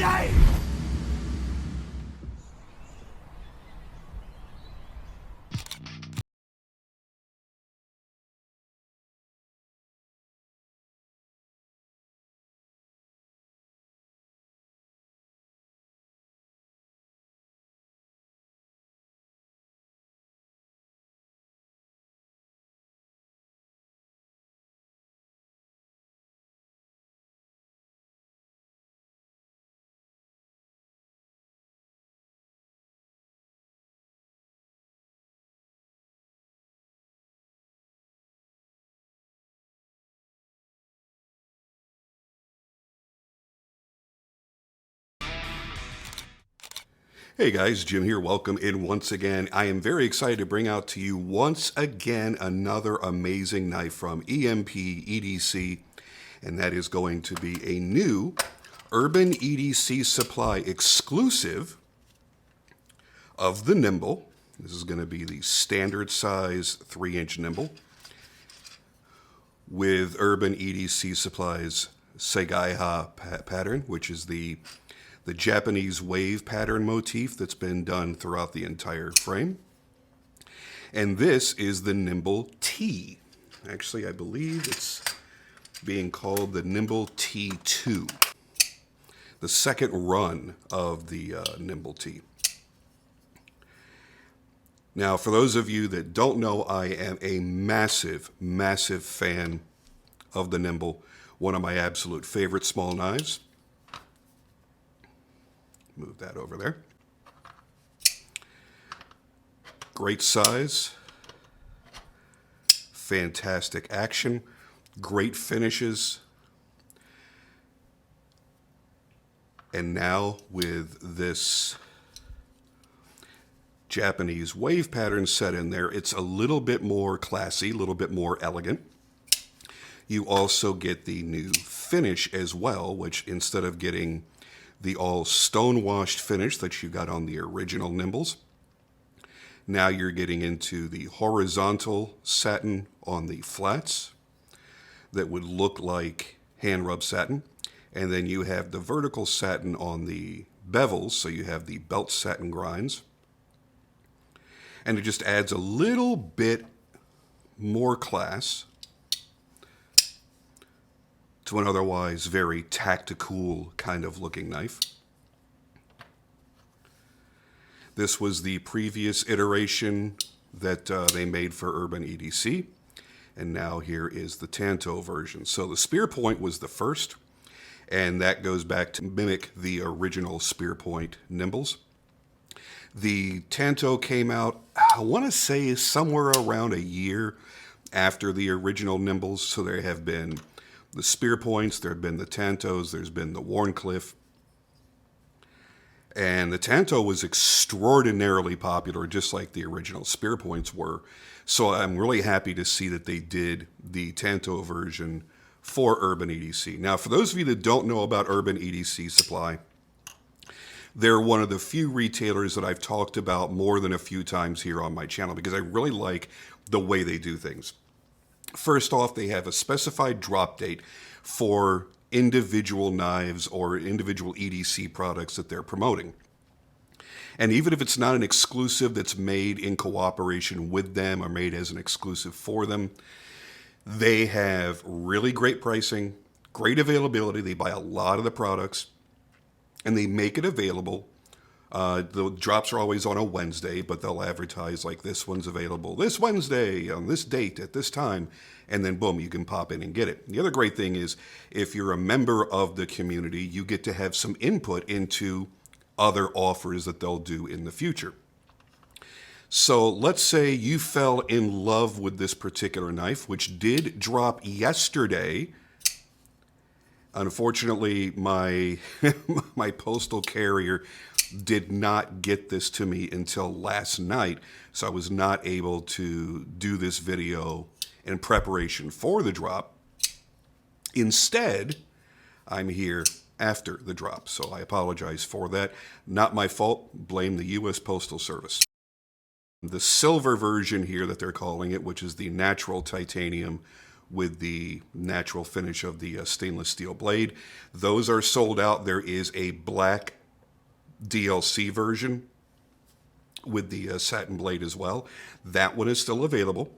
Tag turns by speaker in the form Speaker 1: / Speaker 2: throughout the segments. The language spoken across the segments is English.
Speaker 1: day!
Speaker 2: Hey guys, Jim here. Welcome in once again. I am very excited to bring out to you once again another amazing knife from EMP EDC, and that is going to be a new Urban EDC Supply exclusive of the Nimble. This is going to be the standard size 3-inch Nimble with Urban EDC Supply's Seigaiha pattern, which is the Japanese wave pattern motif that's been done throughout the entire frame. And this is the Nymble-T. Actually, I believe it's being called the Nimble T2, the second run of the Nymble-T. Now, for those of you that don't know, I am a massive, massive fan of the Nimble, one of my absolute favorite small knives. Move that over there. Great size, fantastic action, great finishes. And now with this Japanese wave pattern set in there, it's a little bit more classy, a little bit more elegant. You also get the new finish as well, which instead of getting the all stone-washed finish that you got on the original Nimbles, now you're getting into the horizontal satin on the flats that would look like hand-rub satin. And then you have the vertical satin on the bevels, so you have the belt satin grinds. And it just adds a little bit more class to an otherwise very tactical kind of looking knife. This was the previous iteration that they made for Urban EDC, and now here is the Tanto version. So the spear point was the first, and that goes back to mimic the original spear point Nimbles. The Tanto came out, I want to say, somewhere around a year after the original Nimbles, so there have been the spear points, there have been the Tantos, there's been the Wharncliffe. And the Tanto was extraordinarily popular, just like the original spear points were. So I'm really happy to see that they did the Tanto version for Urban EDC. Now, for those of you that don't know about Urban EDC Supply, they're one of the few retailers that I've talked about more than a few times here on my channel because I really like the way they do things. First off, they have a specified drop date for individual knives or individual EDC products that they're promoting. And even if it's not an exclusive that's made in cooperation with them or made as an exclusive for them, they have really great pricing, great availability. They buy a lot of the products and they make it available. The drops are always on a Wednesday, but they'll advertise like this one's available this Wednesday on this date at this time, and then boom, you can pop in and get it. The other great thing is if you're a member of the community, you get to have some input into other offers that they'll do in the future. So let's say you fell in love with this particular knife, which did drop yesterday. Unfortunately, my my postal carrier did not get this to me until last night, so I was not able to do this video in preparation for the drop. Instead, I'm here after the drop, so I apologize for that. Not my fault. Blame the U.S. Postal Service. The silver version here that they're calling it, which is the natural titanium with the natural finish of the stainless steel blade. Those are sold out. There is a black DLC version with the satin blade as well. That one is still available.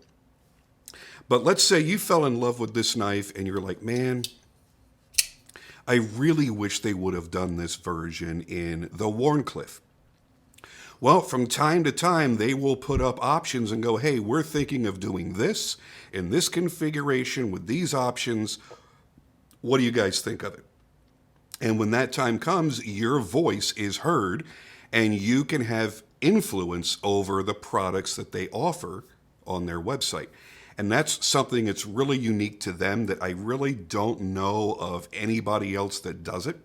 Speaker 2: But let's say you fell in love with this knife and you're like, man, I really wish they would have done this version in the Wharncliffe. Well, from time to time, they will put up options and go, hey, we're thinking of doing this in this configuration with these options. What do you guys think of it? And when that time comes, your voice is heard and you can have influence over the products that they offer on their website. And that's something that's really unique to them that I really don't know of anybody else that does it.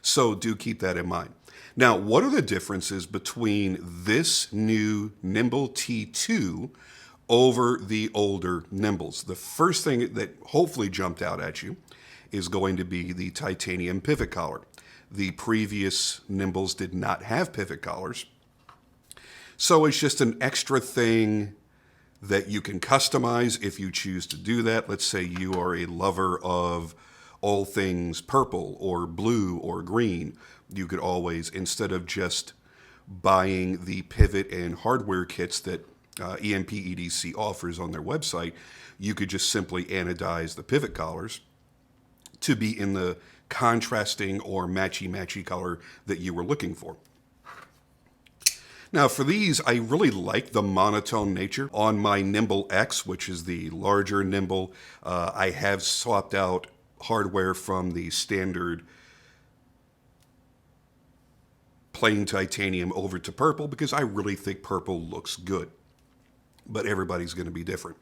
Speaker 2: So do keep that in mind. Now, what are the differences between this new Nimble T2 over the older Nimbles? The first thing that hopefully jumped out at you is going to be the titanium pivot collar. The previous Nimbles did not have pivot collars. So it's just an extra thing that you can customize if you choose to do that. Let's say you are a lover of all things purple or blue or green. You could always, instead of just buying the pivot and hardware kits that EMP EDC offers on their website, you could just simply anodize the pivot collars to be in the contrasting or matchy-matchy color that you were looking for. Now for these, I really like the monotone nature. On my Nimble X, which is the larger Nimble, I have swapped out hardware from the standard plain titanium over to purple because I really think purple looks good. But everybody's going to be different.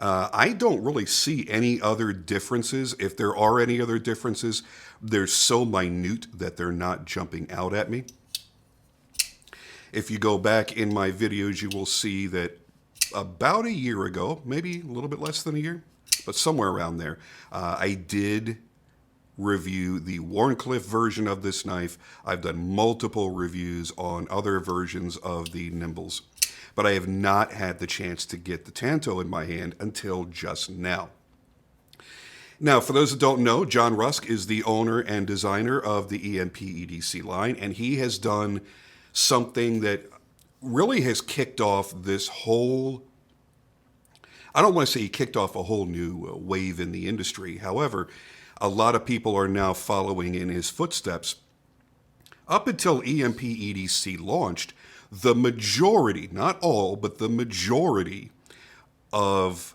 Speaker 2: I don't really see any other differences. If there are any other differences, they're so minute that they're not jumping out at me. If you go back in my videos, you will see that about a year ago, maybe a little bit less than a year, but somewhere around there, I did review the Wharncliffe version of this knife. I've done multiple reviews on other versions of the Nimbles, but I have not had the chance to get the Tanto in my hand until just now. Now, for those that don't know, John Rusk is the owner and designer of the EMP EDC line, and he has done something that really has kicked off this whole, I don't want to say he kicked off a whole new wave in the industry. However, a lot of people are now following in his footsteps. Up until EMP EDC launched, the majority, not all, but the majority of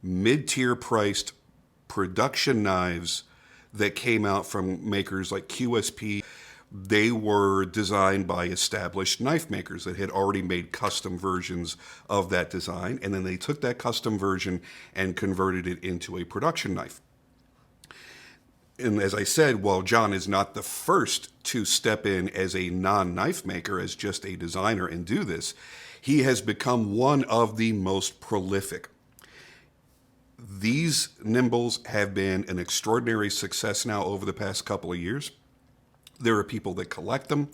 Speaker 2: mid-tier priced production knives that came out from makers like QSP, they were designed by established knife makers that had already made custom versions of that design, and then they took that custom version and converted it into a production knife. And as I said, while John is not the first to step in as a non-knife maker, as just a designer and do this, he has become one of the most prolific. These Nimbles have been an extraordinary success now over the past couple of years. There are people that collect them.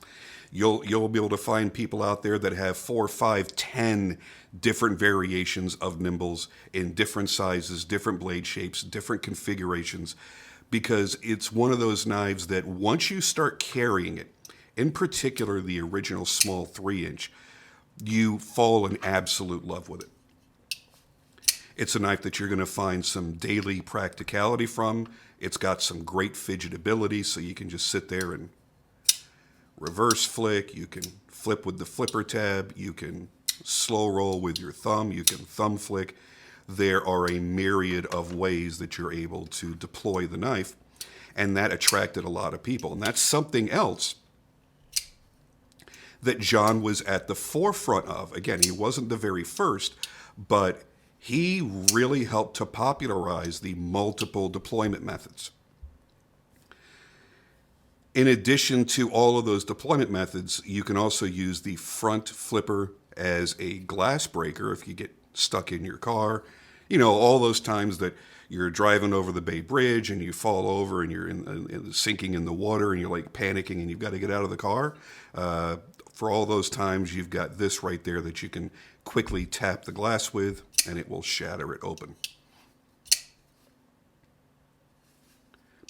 Speaker 2: You'll be able to find people out there that have 4, 5, 10 different variations of Nimbles in different sizes, different blade shapes, different configurations, because it's one of those knives that once you start carrying it, in particular the original small 3-inch, you fall in absolute love with it. It's a knife that you're going to find some daily practicality from. It's got some great fidgetability, so you can just sit there and reverse flick. You can flip with the flipper tab. You can slow roll with your thumb. You can thumb flick. There are a myriad of ways that you're able to deploy the knife, and that attracted a lot of people. And that's something else that John was at the forefront of. Again, he wasn't the very first, but he really helped to popularize the multiple deployment methods. In addition to all of those deployment methods, you can also use the front flipper as a glass breaker if you get stuck in your car. You know, all those times that you're driving over the Bay Bridge and you fall over and you're sinking in the water and you're like panicking and you've got to get out of the car. For all those times, you've got this right there that you can quickly tap the glass with and it will shatter it open.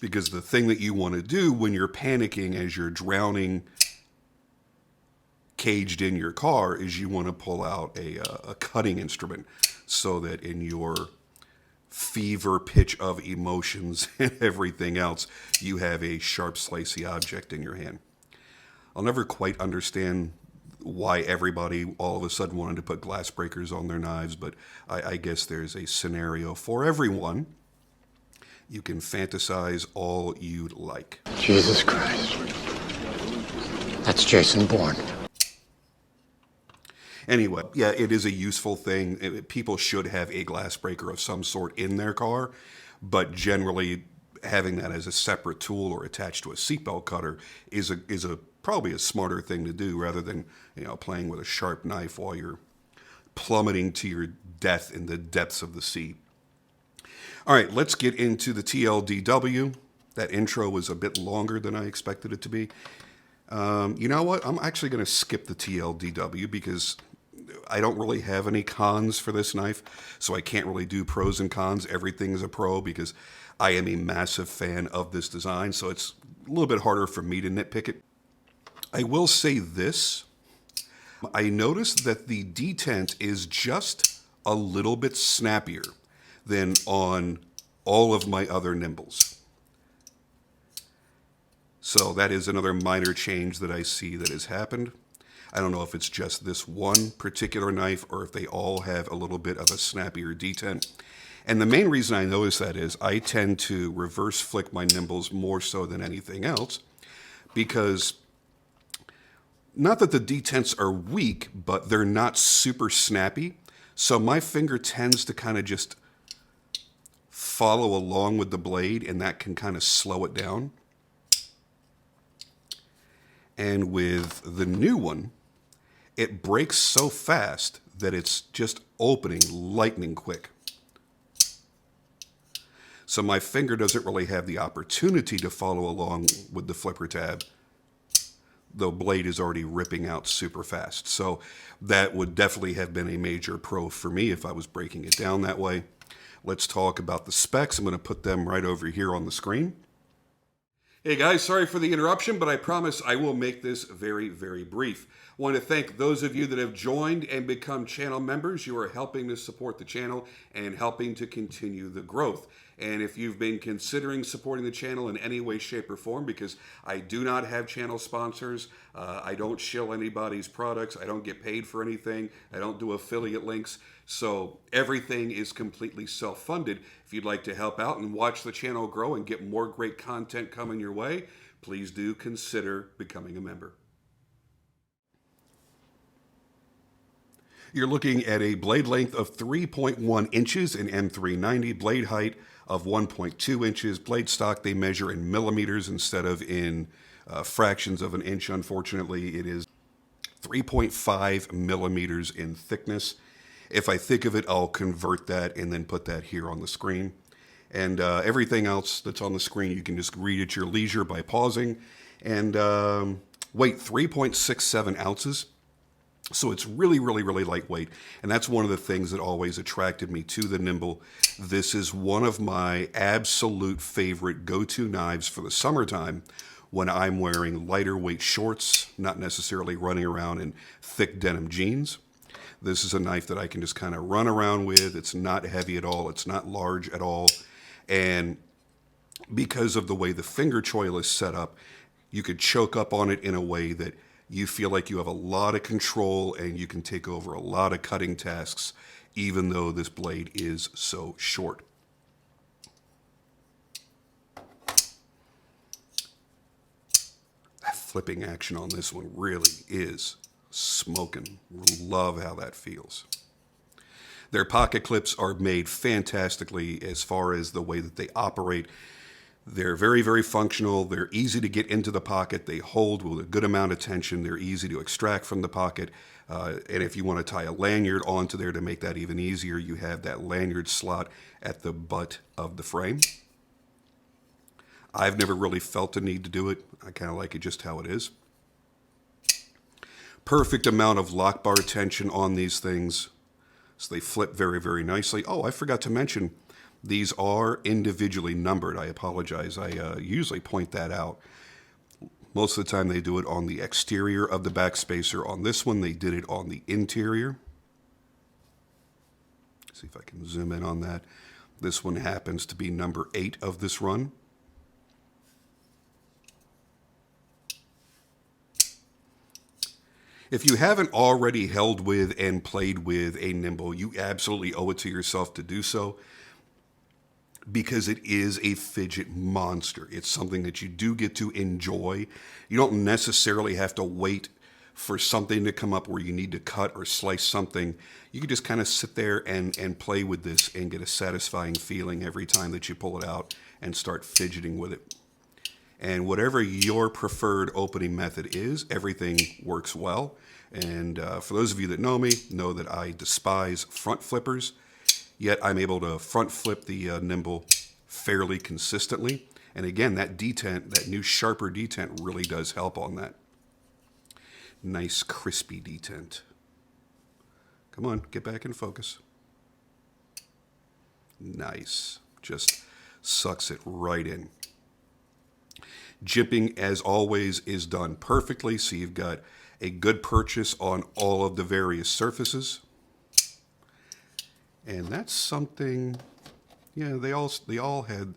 Speaker 2: Because the thing that you want to do when you're panicking as you're drowning caged in your car is you want to pull out a cutting instrument so that in your fever pitch of emotions and everything else, you have a sharp, slicey object in your hand. I'll never quite understand why everybody all of a sudden wanted to put glass breakers on their knives, but I guess there's a scenario for everyone. You can fantasize all you'd like.
Speaker 1: Jesus Christ. That's Jason Bourne.
Speaker 2: Anyway, yeah, it is a useful thing. People should have a glass breaker of some sort in their car, but generally having that as a separate tool or attached to a seatbelt cutter is probably a smarter thing to do rather than, playing with a sharp knife while you're plummeting to your death in the depths of the sea. All right, let's get into the TLDW. That intro was a bit longer than I expected it to be. You know what? I'm actually going to skip the TLDW because I don't really have any cons for this knife, so I can't really do pros and cons. Everything's a pro because I am a massive fan of this design, so it's a little bit harder for me to nitpick it. I will say this. I noticed that the detent is just a little bit snappier than on all of my other Nimbles. So that is another minor change that I see that has happened. I don't know if it's just this one particular knife or if they all have a little bit of a snappier detent. And the main reason I notice that is I tend to reverse flick my Nimbles more so than anything else because not that the detents are weak, but they're not super snappy. So my finger tends to kind of just follow along with the blade, and that can kind of slow it down. And with the new one, it breaks so fast that it's just opening lightning quick. So my finger doesn't really have the opportunity to follow along with the flipper tab. The blade is already ripping out super fast. So that would definitely have been a major pro for me if I was breaking it down that way. Let's talk about the specs. I'm going to put them right over here on the screen. Hey guys, sorry for the interruption, but I promise I will make this very, very brief. I want to thank those of you that have joined and become channel members. You are helping to support the channel and helping to continue the growth. And if you've been considering supporting the channel in any way, shape, or form, because I do not have channel sponsors, I don't shill anybody's products, I don't get paid for anything, I don't do affiliate links, so everything is completely self-funded. If you'd like to help out and watch the channel grow and get more great content coming your way, please do consider becoming a member. You're looking at a blade length of 3.1 inches in M390, blade height of 1.2 inches. Blade stock, they measure in millimeters instead of in fractions of an inch. Unfortunately, it is 3.5 millimeters in thickness. If I think of it, I'll convert that and then put that here on the screen. And everything else that's on the screen, you can just read at your leisure by pausing. And weight, 3.67 ounces. So it's really, really, really lightweight. And that's one of the things that always attracted me to the Nimble. This is one of my absolute favorite go-to knives for the summertime when I'm wearing lighter weight shorts, not necessarily running around in thick denim jeans. This is a knife that I can just kind of run around with. It's not heavy at all. It's not large at all. And because of the way the finger choil is set up, you could choke up on it in a way that you feel like you have a lot of control and you can take over a lot of cutting tasks, even though this blade is so short. That flipping action on this one really is smoking. Love how that feels. Their pocket clips are made fantastically as far as the way that they operate. They're very, very functional. They're easy to get into the pocket. They hold with a good amount of tension. They're easy to extract from the pocket. And if you want to tie a lanyard onto there to make that even easier, you have that lanyard slot at the butt of the frame. I've never really felt the need to do it. I kind of like it just how it is. Perfect amount of lock bar tension on these things. So they flip very, very nicely. Oh, I forgot to mention, These are individually numbered. I apologize. I usually point that out. Most of the time they do it on the exterior of the backspacer. On this one, they did it on the interior. See if I can zoom in on that. This one happens to be number 8 of this run. If you haven't already held with and played with a Nimble, you absolutely owe it to yourself to do so, because it is a fidget monster. It's something that you do get to enjoy. You don't necessarily have to wait for something to come up where you need to cut or slice something. You can just kind of sit there and play with this and get a satisfying feeling every time that you pull it out and start fidgeting with it. And whatever your preferred opening method is, everything works well. And for those of you that know me, know that I despise front flippers, yet I'm able to front flip the Nimble fairly consistently. And again, that detent, that new sharper detent really does help on that. Nice crispy detent. Come on, get back in focus. Nice. Just sucks it right in. Jimping, as always, is done perfectly, so you've got a good purchase on all of the various surfaces. And that's something, yeah, they all had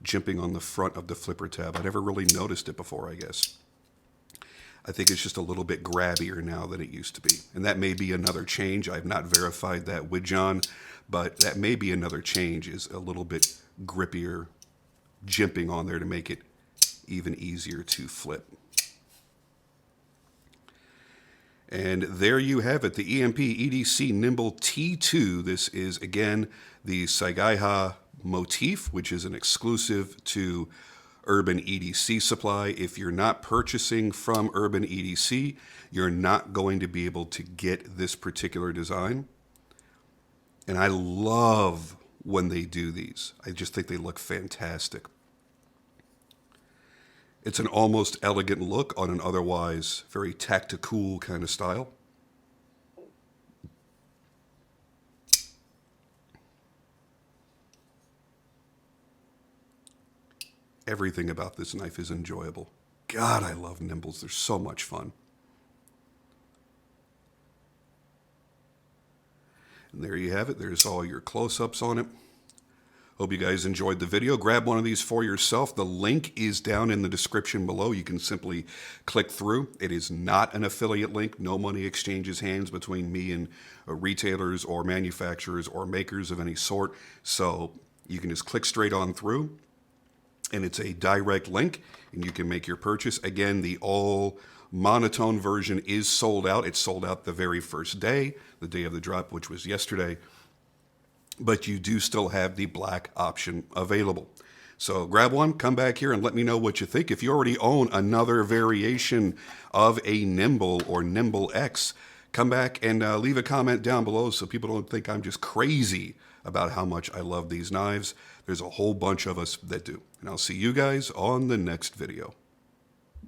Speaker 2: jimping on the front of the flipper tab. I never really noticed it before, I guess. I think it's just a little bit grabbier now than it used to be. And that may be another change. I've not verified that with John, but that may be another change, is a little bit grippier jimping on there to make it even easier to flip. And there you have it, the EMP EDC Nimble T2. This is, again, the Seigaiha motif, which is an exclusive to Urban EDC Supply. If you're not purchasing from Urban EDC, you're not going to be able to get this particular design. And I love when they do these. I just think they look fantastic. It's an almost elegant look on an otherwise very tactical kind of style. Everything about this knife is enjoyable. God, I love Nimbles. They're so much fun. And there you have it. There's all your close-ups on it. Hope you guys enjoyed the video. Grab one of these for yourself. The link is down in the description below. You can simply click through. It is not an affiliate link. No money exchanges hands between me and retailers or manufacturers or makers of any sort. So you can just click straight on through, and it's a direct link, and you can make your purchase. Again, the all monotone version is sold out. It sold out the very first day, the day of the drop, which was yesterday. But you do still have the black option available. So grab one, come back here and let me know what you think. If you already own another variation of a Nimble or Nimble X, come back and leave a comment down below so people don't think I'm just crazy about how much I love these knives. There's a whole bunch of us that do. And I'll see you guys on the next video.